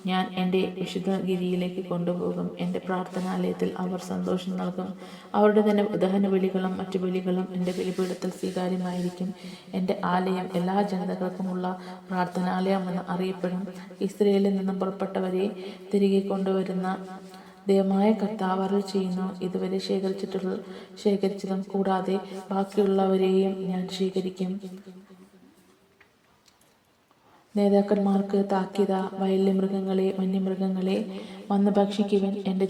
ഞാൻ എൻ്റെ വിശുദ്ധഗിരിയിലേക്ക് കൊണ്ടുപോകും. എൻ്റെ പ്രാർത്ഥനാലയത്തിൽ അവർ സന്തോഷം നൽകും. അവരുടെ തന്നെ ദഹനബലികളും മറ്റു ബലികളും എൻ്റെ ബലിപീഠത്തിൽ സ്വീകാര്യമായിരിക്കും. എൻ്റെ ആലയം എല്ലാ ജനതകൾക്കുമുള്ള പ്രാർത്ഥനാലയമെന്ന് അറിയപ്പെടും. ഇസ്രായേലിൽ നിന്നും പുറപ്പെട്ടവരെ തിരികെ കൊണ്ടുവരുന്ന ദൈവമായ കർത്താവ് അരുളിച്ചെയ്യുന്നു, ഇതുവരെ ശേഖരിച്ചതും കൂടാതെ ബാക്കിയുള്ളവരെയും ഞാൻ സ്വീകരിക്കും. നേതാക്കന്മാർക്ക് താക്കീത, വയലിലെ മൃഗങ്ങളെ, വന്യമൃഗങ്ങളെ വന്ന് ഭക്ഷിക്കുവൻ. എൻ്റെ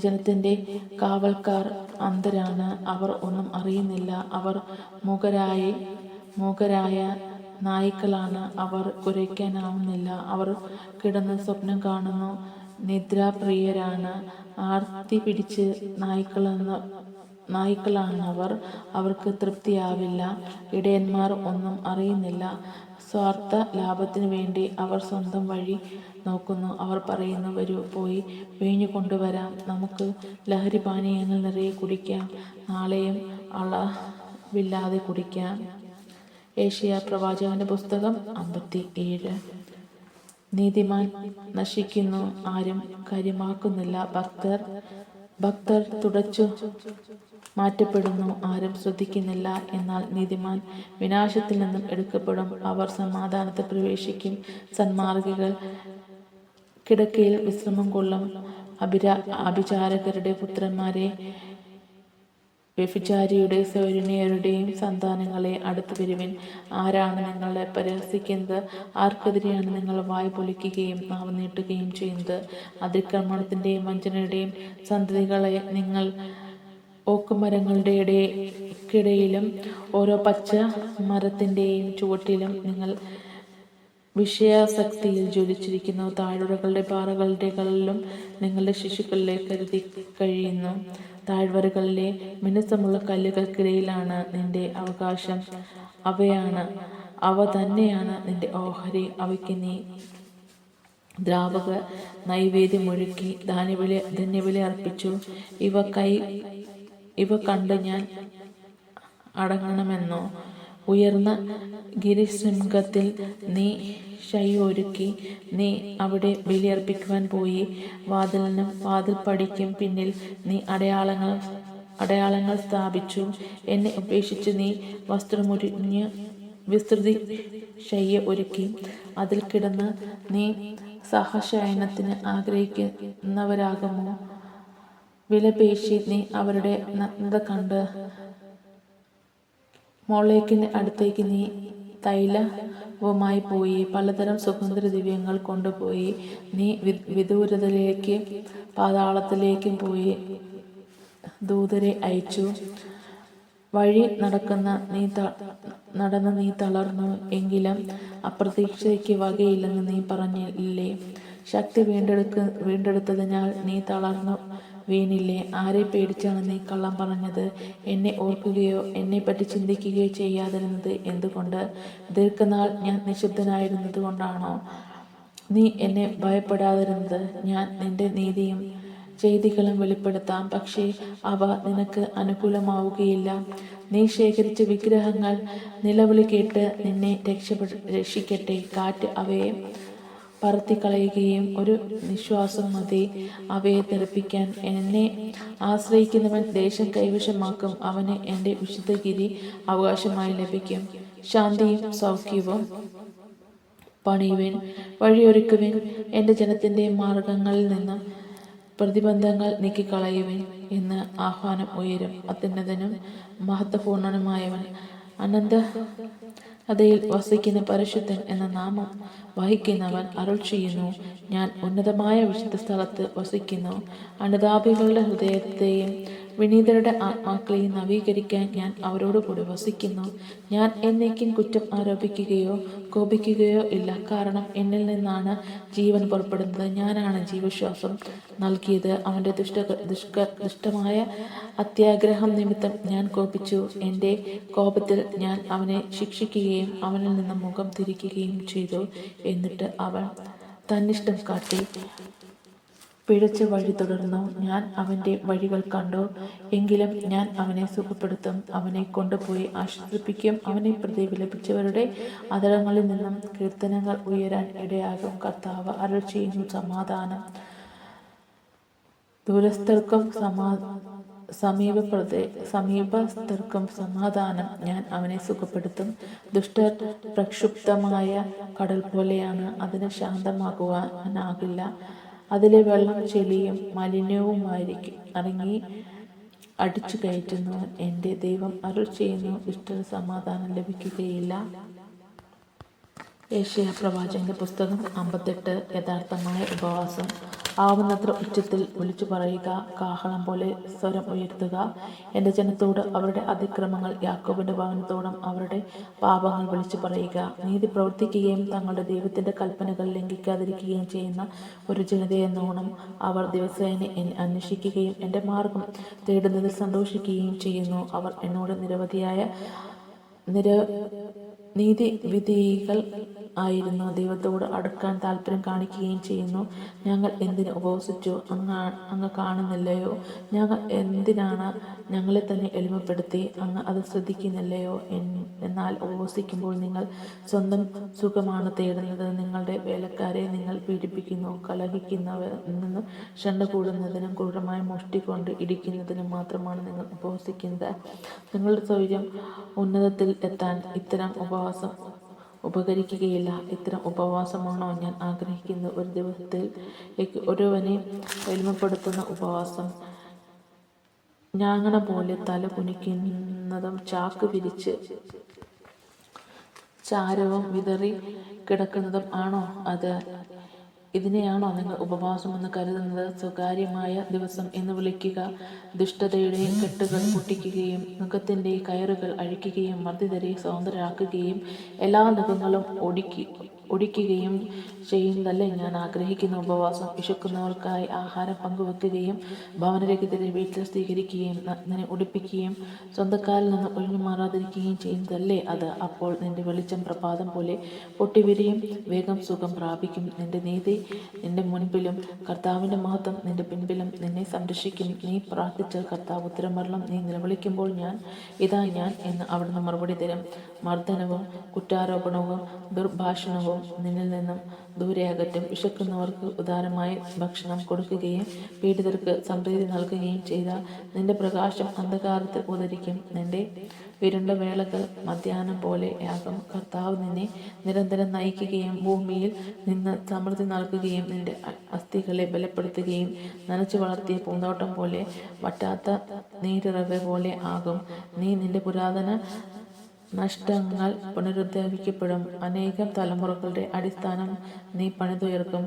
ജനത്തിൻ്റെ കാവൽക്കാർ അന്ധരാണ്, അവർ ഒന്നും അറിയുന്നില്ല. അവർ മൂകരായ നായ്ക്കളാണ്, അവർ കുരയ്ക്കാനാവുന്നില്ല. അവർ കിടന്ന് സ്വപ്നം കാണുന്നു, നിദ്രാപ്രിയരാണ്, ആർത്തി പിടിച്ച് നായ്ക്കളാണവർ, അവർക്ക് തൃപ്തിയാവില്ല. ഇടയന്മാർ ഒന്നും അറിയുന്നില്ല. സ്വാർത്ഥ ലാഭത്തിനു വേണ്ടി അവർ സ്വന്തം വഴി നോക്കുന്നു. അവർ പറയുന്നു, വരൂ, പോയി വീഞ്ഞു കൊണ്ടുവരാം, നമുക്ക് ലഹരി പാനീയങ്ങൾ നിറയെ കുടിക്കാം, നാളെയും അളവില്ലാതെ കുടിക്കാം. ഏശയ്യാ പ്രവാചകന്റെ പുസ്തകം 57. നീതിമാൻ നശിക്കുന്നു, ആരും കാര്യമാക്കുന്നില്ല. ഭക്തർ തുടച്ചു മാറ്റപ്പെടുന്നു, ആരും ശ്രദ്ധിക്കുന്നില്ല. എന്നാൽ നീതിമാൻ വിനാശത്തിൽ നിന്നും എടുക്കപ്പെടും, അവർ സമാധാനത്തിൽ പ്രവേശിക്കും. സന്മാർഗികൾ കിടക്കയിൽ വിശ്രമം കൊള്ളും. അഭിചാരകരുടെ പുത്രന്മാരെ, വ്യഭിചാരിയുടെ സൗരണ്യരുടെയും സന്താനങ്ങളെ അടുത്തു വരുവിൻ. ആരാണ് നിങ്ങളെ പരിഹസിക്കുന്നത്? ആർക്കെതിരെയാണ് നിങ്ങൾ വായ് പൊളിക്കുകയും നാവ് നീട്ടുകയും ചെയ്യുന്നത്? അതിക്രമണത്തിൻ്റെയും വഞ്ചനയുടെയും സന്തതികളെ, നിങ്ങൾ ഓക്കുമരങ്ങളുടെ ഇടയിലും ഓരോ പച്ച മരത്തിൻ്റെയും ചുവട്ടിലും നിങ്ങൾ വിഷയാസക്തിയിൽ ജ്വലിച്ചിരിക്കുന്നു. താഴ്വരകളുടെ പാറകളുടെകളിലും നിങ്ങളുടെ ശിശുക്കളിലെ കരുതി കഴിയുന്നു. താഴ്വരകളിലെ മിനുസമുള്ള കല്ലുകൾക്കിടയിലാണ് നിന്റെ അവകാശം. അവ തന്നെയാണ് നിന്റെ ഓഹരി. അവയ്ക്ക് നീ ദ്രാവക നൈവേദ്യമൊഴുക്കി ധന്യബലി അർപ്പിച്ചു. ഇവ കണ്ട് ഞാൻ അടങ്ങണമെന്നോ? ഉയർന്ന ഗിരിശൃംഗത്തിൽ നീ ശയ്യൊരുക്കി, നീ അവിടെ ബലിയർപ്പിക്കുവാൻ പോയി. വാതിലിനും വാതിൽപ്പടിക്കും പിന്നിൽ നീ അടയാളങ്ങൾ സ്ഥാപിച്ചു. എന്നെ ഉപേക്ഷിച്ച് നീ വസ്ത്രമുരിഞ്ഞ് വിസ്തൃതി ശയ്യ ഒരുക്കി. അതിൽ കിടന്ന് നീ സഹശയനത്തിന് ആഗ്രഹിക്കുന്നവരാകുമോ? വിലപേശി നീ അവരുടെ നഗ്നത കണ്ട് മോളേക്കിന് അടുത്തേക്ക് നീ തൈലവുമായി പോയി. പലതരം സുഗന്ധദ്രവ്യങ്ങൾ കൊണ്ടുപോയി. നീ വിദൂരതയിലേക്ക് പാതാളത്തിലേക്കും പോയി ദൂതരെ അയച്ചു. വഴി നടന്ന് നീ തളർന്നു, എങ്കിലും അപ്രതീക്ഷയ്ക്ക് വകയില്ലെന്ന് നീ പറഞ്ഞില്ലേ? ശക്തി വീണ്ടെടുത്തതിനാൽ നീ തളർന്നു വീണില്ലേ? ആരെ പേടിച്ചാണ് നീ കള്ളം പറഞ്ഞത്? എന്നെ ഓർക്കുകയോ എന്നെപ്പറ്റി ചിന്തിക്കുകയോ ചെയ്യാതിരുന്നത് എന്തുകൊണ്ട്? ദീർഘനാൾ ഞാൻ നിശബ്ദനായിരുന്നത് കൊണ്ടാണോ നീ എന്നെ ഭയപ്പെടാതിരുന്നത്? ഞാൻ നിന്റെ നീതിയും ചെയ്തികളും വെളിപ്പെടുത്താം, പക്ഷേ അവ നിനക്ക് അനുകൂലമാവുകയില്ല. നീ ശേഖരിച്ച വിഗ്രഹങ്ങൾ നിലവിളി കേട്ട് നിന്നെ രക്ഷിക്കട്ടെ. കാറ്റ് അവയെ പറത്തിക്കളയുകയും ഒരു നിശ്വാസം മതി അവയെ തെറിപ്പിക്കാൻ. എന്നെ ആശ്രയിക്കുന്നവൻ ദേശം കൈവശമാക്കും. അവന് എൻ്റെ വിശുദ്ധഗിരി അവകാശമായി ലഭിക്കും. ശാന്തിയും സൗഖ്യവും പണിയുവിൻ, വഴിയൊരുക്കുവിൻ. എൻ്റെ ജനത്തിൻ്റെ മാർഗങ്ങളിൽ നിന്നും പ്രതിബന്ധങ്ങൾ നീക്കിക്കളയുവിൻ എന്ന് ആഹ്വാനം ഉയരും. അത്യുന്നതനും മഹത്വപൂർണനുമായവൻ, അനന്തതയിൽ വസിക്കുന്ന പരിശുദ്ധൻ എന്ന നാമം വഹിക്കുന്നവൻ അരുൾ ചെയ്യുന്നു: ഞാൻ ഉന്നതമായ വിശുദ്ധ സ്ഥലത്ത് വസിക്കുന്നു. അനുതാപികളുടെ ഹൃദയത്തെയും വിനീതരുടെ ആത്മാക്കളെയും നവീകരിക്കാൻ ഞാൻ അവരോട് കൂടി വസിക്കുന്നു. ഞാൻ എന്നേക്കും കുറ്റം ആരോപിക്കുകയോ കോപിക്കുകയോ ഇല്ല, കാരണം എന്നിൽ നിന്നാണ് ജീവൻ പുറപ്പെടുന്നത്. ഞാനാണ് ജീവശ്വാസം നൽകിയത്. അവൻ്റെ ദുഷ്ടമായ അത്യാഗ്രഹം നിമിത്തം ഞാൻ കോപിച്ചു. എൻ്റെ കോപത്തിൽ ഞാൻ അവനെ ശിക്ഷിക്കുകയും അവനിൽ നിന്ന് മുഖം തിരിക്കുകയും ചെയ്തു. എന്നിട്ട് അവൻ തന്നിഷ്ടം കാട്ടി പിഴച്ച വഴി തുടർന്നു. ഞാൻ അവൻ്റെ വഴികൾ കണ്ടു, എങ്കിലും ഞാൻ അവനെ സുഖപ്പെടുത്തും, അവനെ കൊണ്ടുപോയി ആശ്വസിപ്പിക്കും. അവനെ പ്രതി വിലപിച്ചവരുടെ അധരങ്ങളിൽ നിന്നും കീർത്തനങ്ങൾ ഉയരാൻ ഇടയാകും. കർത്താവ് അരുൾ ചെയ്യുന്നു: സമാധാനം ദൂരസ്ഥർക്കും സമീപസ്ഥർക്കും സമാധാനം. ഞാൻ അവനെ സുഖപ്പെടുത്തും. ദുഷ്ടർ പ്രക്ഷുബ്ധമായ കടൽ പോലെയാണ്, അതിന് ശാന്തമാകുവാനാകില്ല. അതിലെ വെള്ളം ചെളിയും മലിനവുമായിരിക്കും, ഇറങ്ങി അടിച്ചു കയറ്റുന്നു. എൻ്റെ ദൈവം അരുൾ ചെയ്യുന്നു: ദുഷ്ടന് സമാധാനം ലഭിക്കുകയില്ല. യെശയ്യാ പ്രവാചകന്റെ പുസ്തകം 58. യഥാർത്ഥമായ ഉപവാസം. ആവുന്നത്ര ഉച്ചത്തിൽ വിളിച്ചു പറയുക, കാഹളം പോലെ സ്വരം ഉയർത്തുക. എൻ്റെ ജനത്തോട് അവരുടെ അതിക്രമങ്ങൾ, യാക്കോബിൻ്റെ ഭവനത്തോടും അവരുടെ പാപങ്ങൾ വിളിച്ചു പറയുക. നീതി പ്രവർത്തിക്കുകയും തങ്ങളുടെ ദൈവത്തിൻ്റെ കൽപ്പനകൾ ലംഘിക്കാതിരിക്കുകയും ചെയ്യുന്ന ഒരു ജനതയെന്നോണം അവർ ദിവസേന എന്നെ അന്വേഷിക്കുകയും എൻ്റെ മാർഗം തേടുന്നതിൽ സന്തോഷിക്കുകയും ചെയ്യുന്നു. അവർ എന്നോട് നീതിവിധികൾ ആയിരുന്നു ദൈവത്തോട് അടുക്കാൻ താല്പര്യം കാണിക്കുകയും ചെയ്യുന്നു. ഞങ്ങൾ എന്തിന് ഉപവസിച്ചു? അങ്ങ് കാണുന്നില്ലയോ? ഞങ്ങൾ എന്തിനാണ് ഞങ്ങളെ തന്നെ എളിമപ്പെടുത്തി? അങ്ങ് അത് ശ്രദ്ധിക്കുന്നില്ലയോ? എന്നാൽ ഉപവസിക്കുമ്പോൾ നിങ്ങൾ സ്വന്തം സുഖമാണ് തേടുന്നത്. നിങ്ങളുടെ വേലക്കാരെ നിങ്ങൾ പീഡിപ്പിക്കുന്നു. കലഹിക്കുന്നവരിൽ നിന്ന് ഷണ്ട കൂടുന്നതിനും ക്രൂരമായ മുഷ്ടി കൊണ്ട് ഇടിക്കുന്നതിനും മാത്രമാണ് നിങ്ങൾ ഉപവസിക്കുന്നത്. നിങ്ങളുടെ സ്വൈര്യം ഉന്നതത്തിൽ എത്താൻ ഇത്തരം ഉപവാസം ഉപകരിക്കുകയില്ല. ഇത്തരം ഉപവാസമാണോ ഞാൻ ആഗ്രഹിക്കുന്നത്? ഒരു ദിവസത്തിൽ ഒരുവനെ എളിമപ്പെടുത്തുന്ന ഉപവാസം. ഞാങ്ങണ പോലെ തല കുനിക്കുന്നതും ചാക്ക് വിരിച്ച് ചാരവും വിതറി കിടക്കുന്നതും ആണോ അത്? ഇതിനെയാണോ നിങ്ങൾ ഉപവാസമെന്ന് കരുതുന്നത്? സ്വകാര്യമായ ദിവസം എന്ന് വിളിക്കുക. ദുഷ്ടതയുടെ കെട്ടുകൾ പൊട്ടിക്കുകയും നുഖത്തിൻ്റെ കയറുകൾ അഴിക്കുകയും മർദ്ദിതരെ സ്വതന്ത്രരാക്കുകയും എല്ലാ നുഖങ്ങളും ഒടിക്കുകയും ചെയ്യുന്നതല്ലേ ഞാൻ ആഗ്രഹിക്കുന്ന ഉപവാസം. വിശക്കുന്നവർക്കായി ആഹാരം പങ്കുവെക്കുകയും ഭവനരഹിതരെ വീട്ടിൽ സ്വീകരിക്കുകയും നഗ്നനെ ഉടുപ്പിക്കുകയും സ്വന്തക്കാരിൽ നിന്ന് ഒഴിഞ്ഞു മാറാതിരിക്കുകയും ചെയ്യുന്നതല്ലേ അത്? അപ്പോൾ നിന്റെ വെളിച്ചം പ്രഭാതം പോലെ പൊട്ടിവിരിയും, വേഗം സുഖം പ്രാപിക്കും. നിന്റെ നീതി നിന്റെ മുൻപിലും കർത്താവിൻ്റെ മഹത്വം നിന്റെ പിൻപിലും നിന്നെ സംരക്ഷിക്കും. നീ പ്രാർത്ഥിച്ച കർത്താവ് ഉത്തരമരുളും. നീ നിലവിളിക്കുമ്പോൾ ഇതാ ഞാൻ എന്ന് അവിടുന്ന് മറുപടി തരും. മർദ്ദനവും കുറ്റാരോപണവും ദുർഭാഷണവും നിന്നിൽ നിന്നും ദൂരെ അകറ്റും. വിശക്കുന്നവർക്ക് ഉദാരമായ ഭക്ഷണം കൊടുക്കുകയും പീഡിതർക്ക് സംപ്രീതി നൽകുകയും ചെയ്ത നിന്റെ പ്രകാശം അന്ധകാരത്തിൽ ഉദരിക്കും. നിന്റെ ഇരുണ്ട വേളകൾ മധ്യാഹ്നം പോലെയാകും. കർത്താവ് നിന്നെ നിരന്തരം നയിക്കുകയും ഭൂമിയിൽ നിന്ന് സമൃദ്ധി നൽകുകയും നിന്റെ അസ്ഥികളെ ബലപ്പെടുത്തുകയും നനച്ചു വളർത്തിയ പൂന്തോട്ടം പോലെ വറ്റാത്ത നീരിറവ പോലെ ആകും. നീ നിന്റെ പുരാതന നഷ്ടങ്ങൾ പുനരുദ്ധരിക്കപ്പെടും. അനേകം തലമുറകളുടെ അടിസ്ഥാനം നീ പണിതുയർക്കും.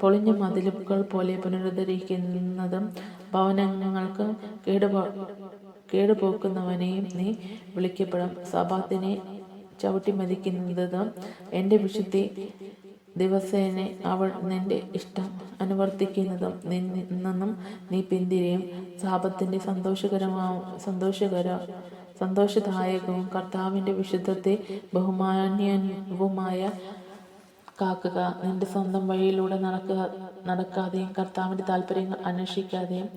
പൊളിഞ്ഞ മതിലുകൾ പോലെ പുനരുദ്ധരിക്കുന്നതും ഭവനങ്ങൾക്ക് കേടുപോക്കുന്നവനെയും നീ വിളിക്കപ്പെടും. സബാത്തിനെ ചവിട്ടി മതിക്കുന്നതും എൻ്റെ വിശുദ്ധി ദിവസേന അവൾ നിന്റെ ഇഷ്ടം അനുവർത്തിക്കുന്നതും നിന്നും നീ പിന്തിരിയും. സാപത്തിൻ്റെ സന്തോഷദായകവും കർത്താവിൻ്റെ വിശുദ്ധത്തെ ബഹുമാന്യവുമായ കാക്കുക. നിന്റെ സ്വന്തം വഴിയിലൂടെ നടക്കാതെയും കർത്താവിൻ്റെ താല്പര്യങ്ങൾ അന്വേഷിക്കാതെയും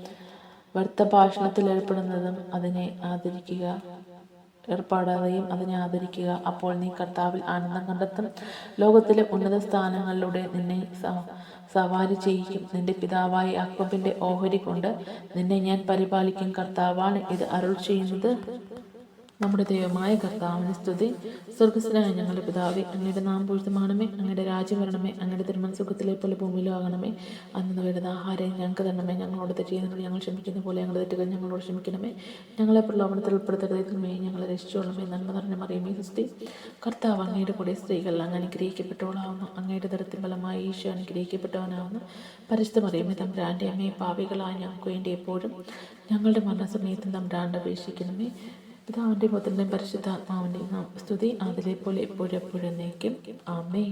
വ്യർത്ഥ ഭാഷണത്തിൽ ഏർപ്പെടാതെയും അതിനെ ആദരിക്കുക. അപ്പോൾ നീ കർത്താവിൽ ആനന്ദം കണ്ടെത്തും. ലോകത്തിലെ ഉന്നത സ്ഥാനങ്ങളിലൂടെ നിന്നെ സവാരി ചെയ്യിക്കും. നിന്റെ പിതാവായ യാക്കോബിന്റെ ഓഹരി കൊണ്ട് നിന്നെ ഞാൻ പരിപാലിക്കും. കർത്താവാണ് ഇത് അരുൾ ചെയ്യുന്നത്. നമ്മുടെ ദൈവമായ കർത്താവിന് സ്തുതി. സ്വർഗസ്ഥനായ ഞങ്ങളുടെ പിതാവേ, അങ്ങയുടെ നാമം പൂഴ്ത്തമാണമേ, അങ്ങയുടെ രാജ്യം വരണമേ, അങ്ങയുടെ തിരുമനസ്സുഖത്തിലെ പോലെ ഭൂമിയിലും ആകണമേ. അന്ന് വേണ്ടുന്ന ആഹാരം ഞങ്ങൾക്ക് തരണമേ. ഞങ്ങളോട് തെറ്റ് ചെയ്യുന്നവരോട് ഞങ്ങൾ ക്ഷമിക്കുന്ന പോലെ ഞങ്ങളുടെ തെറ്റുകൾ ഞങ്ങളോട് ക്ഷമിക്കണമേ. ഞങ്ങളെ പ്രലോഭനത്തിൽ ഉൾപ്പെടുത്തരുതേ, ഞങ്ങളെ രക്ഷിച്ചോളമേ. നന്മ നിറഞ്ഞ മറിയമേ സുസ്തി. കർത്താവ് അങ്ങയുടെ കൂടെ സ്ത്രീകൾ അങ്ങ് അനുഗ്രഹിക്കപ്പെട്ടവളാവുന്നു. അങ്ങയുടെ ദരത്തിൻ ഫലമായി ഈശോ അനുഗ്രഹിക്കപ്പെട്ടവനാവുന്നു. പരിശുദ്ധ മറിയമേ തമ്പുരാന്റെ അമ്മയെ, പാപികളായ ഞങ്ങൾക്ക് വേണ്ടി എപ്പോഴും ഞങ്ങളുടെ മരണസമയത്തും തമ്പുരാന്റെ അപേക്ഷിക്കണമേ. പിതാവിൻ്റെ പുത്രൻ്റെയും പരിശുദ്ധാത്മാവിൻ്റെയും സ്തുതി അതിലെ പോലെ എപ്പോഴും എന്നേക്കും. ആമേൻ.